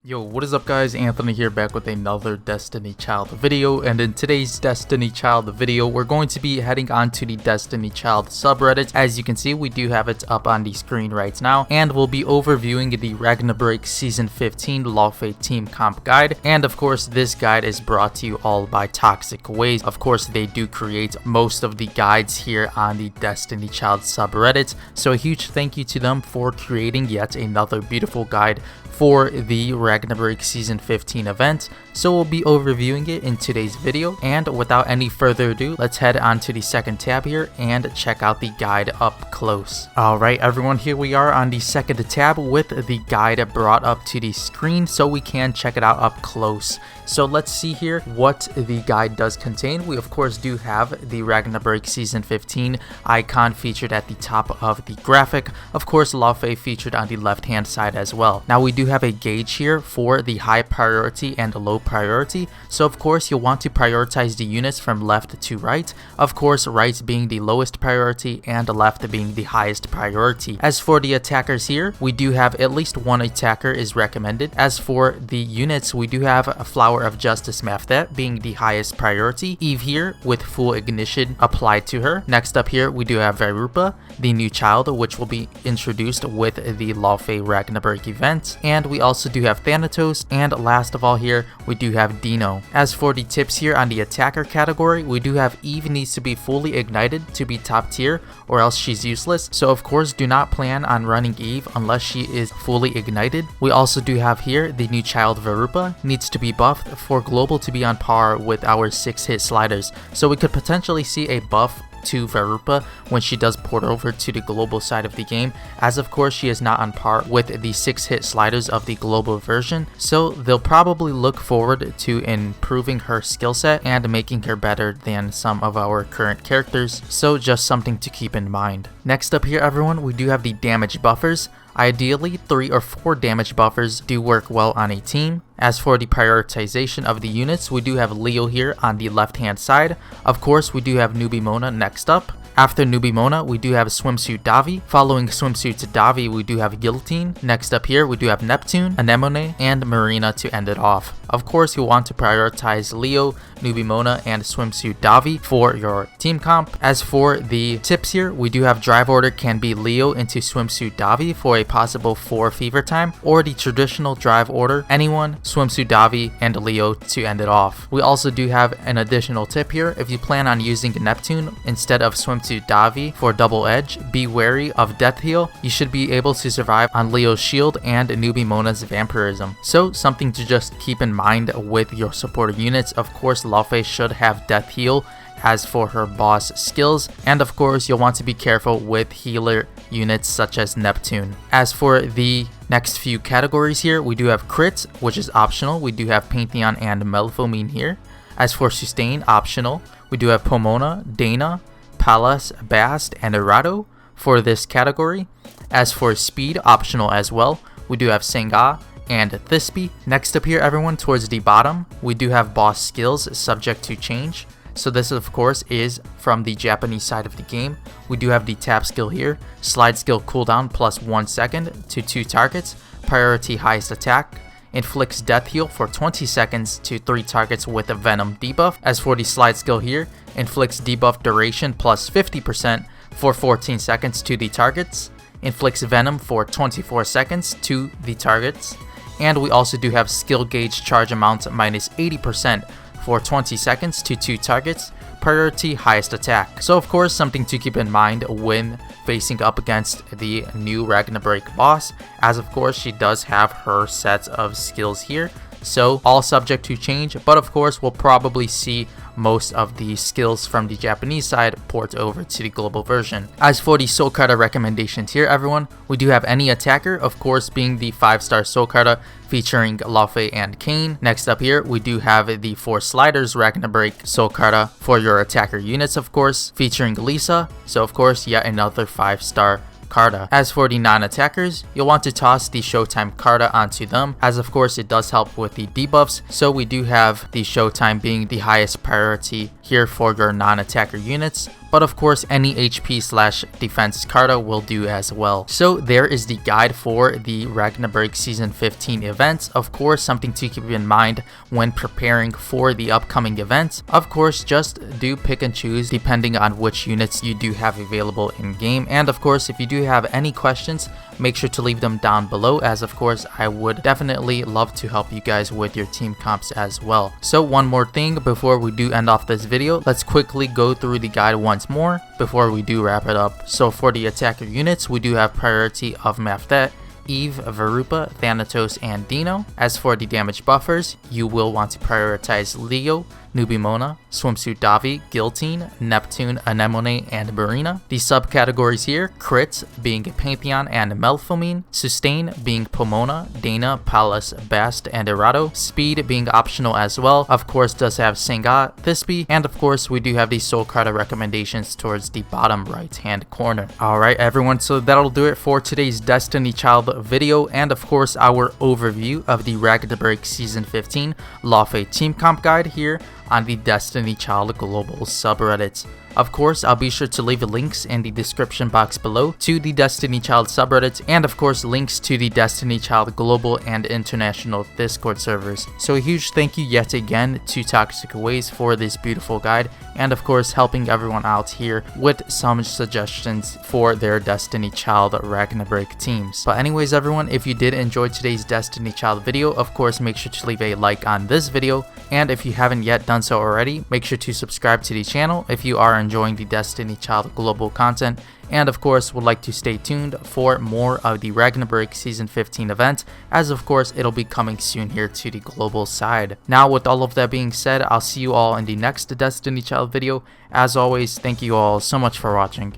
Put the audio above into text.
Yo, what is up guys, Anthony here back with another Destiny Child video, and in today's Destiny Child video we're going to be heading on to the Destiny Child subreddit. As you can see, we do have it up on the screen right now, and we'll be overviewing the Ragna Season 15 Laufey Team Comp Guide, and of course this guide is brought to you all by Toxic Ways. Of course they do create most of the guides here on the Destiny Child subreddit, so a huge thank you to them for creating yet another beautiful guide for the Ragna Season 15 event. So we'll be overviewing it in today's video, and without any further ado, let's head on to the second tab here and check out the guide up close. Alright everyone, here we are on the second tab with the guide brought up to the screen so we can check it out up close. So let's see here what the guide does contain. We of course do have the Ragna Season 15 icon featured at the top of the graphic. Of course Laufey featured on the left hand side as well. Now we do have a gauge here for the high priority and low priority. So of course you'll want to prioritize the units from left to right. Of course right being the lowest priority and left being the highest priority. As for the attackers here, we do have at least one attacker is recommended. As for the units, we do have a Flower of Justice Mafdet being the highest priority. Eve here with full ignition applied to her. Next up here we do have Verupa, the new child, which will be introduced with the Laufey Ragna event. And we also do have Thanatos, and last of all here we do have Dino. As for the tips here on the attacker category, we do have Eve needs to be fully ignited to be top tier or else she's useless. So of course do not plan on running Eve unless she is fully ignited. We also do have here the new child Verupa needs to be buffed for global to be on par with our 6-hit sliders. So we could potentially see a buff to Verupa when she does port over to the global side of the game, as of course she is not on par with the 6-hit sliders of the global version. So they'll probably look forward to improving her skill set and making her better than some of our current characters, so just something to keep in mind. Next up here everyone, we do have the damage buffers. Ideally 3 or 4 damage buffers do work well on a team. As for the prioritization of the units, we do have Leo here on the left hand side. Of course we do have Newbie Mona next up. After Newbie Mona, we do have Swimsuit Davi. Following Swimsuit Davi, we do have Guillotine. Next up here, we do have Neptune, Anemone, and Marina to end it off. Of course, you'll want to prioritize Leo, Newbie Mona, and Swimsuit Davi for your team comp. As for the tips here, we do have Drive Order can be Leo into Swimsuit Davi for a possible 4 fever time, or the traditional Drive Order, anyone, Swimsuit Davi, and Leo to end it off. We also do have an additional tip here. If you plan on using Neptune instead of Swimsuit Davi for double edge, be wary of Death Heal. You should be able to survive on Leo's shield and Newbie Mona's vampirism. So something to just keep in mind with your supporter units. Of course Laufey should have Death Heal as for her boss skills, and of course you'll want to be careful with healer units such as Neptune. As for the next few categories here, we do have Crit, which is optional. We do have Pantheon and Melphomene here. As for Sustain, optional. We do have Pomona, Dana, Pallas, Bast, and Errado for this category. As for Speed, optional as well. We do have Senga and Thisbe. Next up here everyone, towards the bottom, we do have boss skills subject to change. So this of course is from the Japanese side of the game. We do have the tap skill here, slide skill cooldown plus 1 second to 2 targets, priority highest attack, inflicts death heal for 20 seconds to 3 targets with a venom debuff. As for the slide skill here, inflicts debuff duration plus 50% for 14 seconds to the targets, inflicts venom for 24 seconds to the targets, and we also do have skill gauge charge amount minus 80% for 20 seconds to 2 targets, priority highest attack. So of course something to keep in mind when facing up against the new Ragna boss, as of course she does have her set of skills here. So all subject to change, but of course we'll probably see most of the skills from the Japanese side port over to the global version. As for the Soul Carta recommendations here everyone, we do have any attacker, of course being the 5-star Soul Carta featuring Laufey and Kayn. Next up here we do have the 4 sliders Ragna Soul Carta for your attacker units, of course featuring Lisa, so of course yet another 5-star Carta. As for the non-attackers, you'll want to toss the Showtime Carta onto them, as of course it does help with the debuffs. So we do have the Showtime being the highest priority here for your non-attacker units. but of course any HP slash defense Carta will do as well. So there is the guide for the Ragna Season 15 events. Of course, something to keep in mind when preparing for the upcoming events. Of course, just do pick and choose depending on which units you do have available in game. And of course, if you do have any questions, make sure to leave them down below, as of course I would definitely love to help you guys with your team comps as well. So one more thing before we do end off this video, let's quickly go through the guide once more before we do wrap it up. So for the attacker units, we do have priority of Mafdet, Eve, Verupa, Thanatos, and Dino. As for the damage buffers, you will want to prioritize Leo, Nubimona, Swimsuit Davi, Guillotine, Neptune, Anemone, and Marina. The subcategories here, crits being Pantheon and Melphomene, sustain being Pomona, Dana, Pallas, Bast, and Errato, speed being optional as well. Of course does have Sengat, Thisbe, and of course we do have the Soul Carta recommendations towards the bottom right hand corner. Alright everyone, so that'll do it for today's Destiny Child video, and of course our overview of the Ragna Season 15 Laufey Team Comp Guide here on the Destiny Child Global subreddit. Of course, I'll be sure to leave links in the description box below to the Destiny Child subreddit, and of course links to the Destiny Child Global and International Discord servers. So a huge thank you yet again to Toxic Ways for this beautiful guide, and of course helping everyone out here with some suggestions for their Destiny Child Ragna teams. But anyways everyone, if you did enjoy today's Destiny Child video, of course make sure to leave a like on this video, and if you haven't yet done so already, make sure to subscribe to the channel if you are enjoying the Destiny Child Global content, and of course would like to stay tuned for more of the Ragna Season 15 event, as of course it'll be coming soon here to the global side. Now with all of that being said, I'll see you all in the next Destiny Child video. As always, thank you all so much for watching.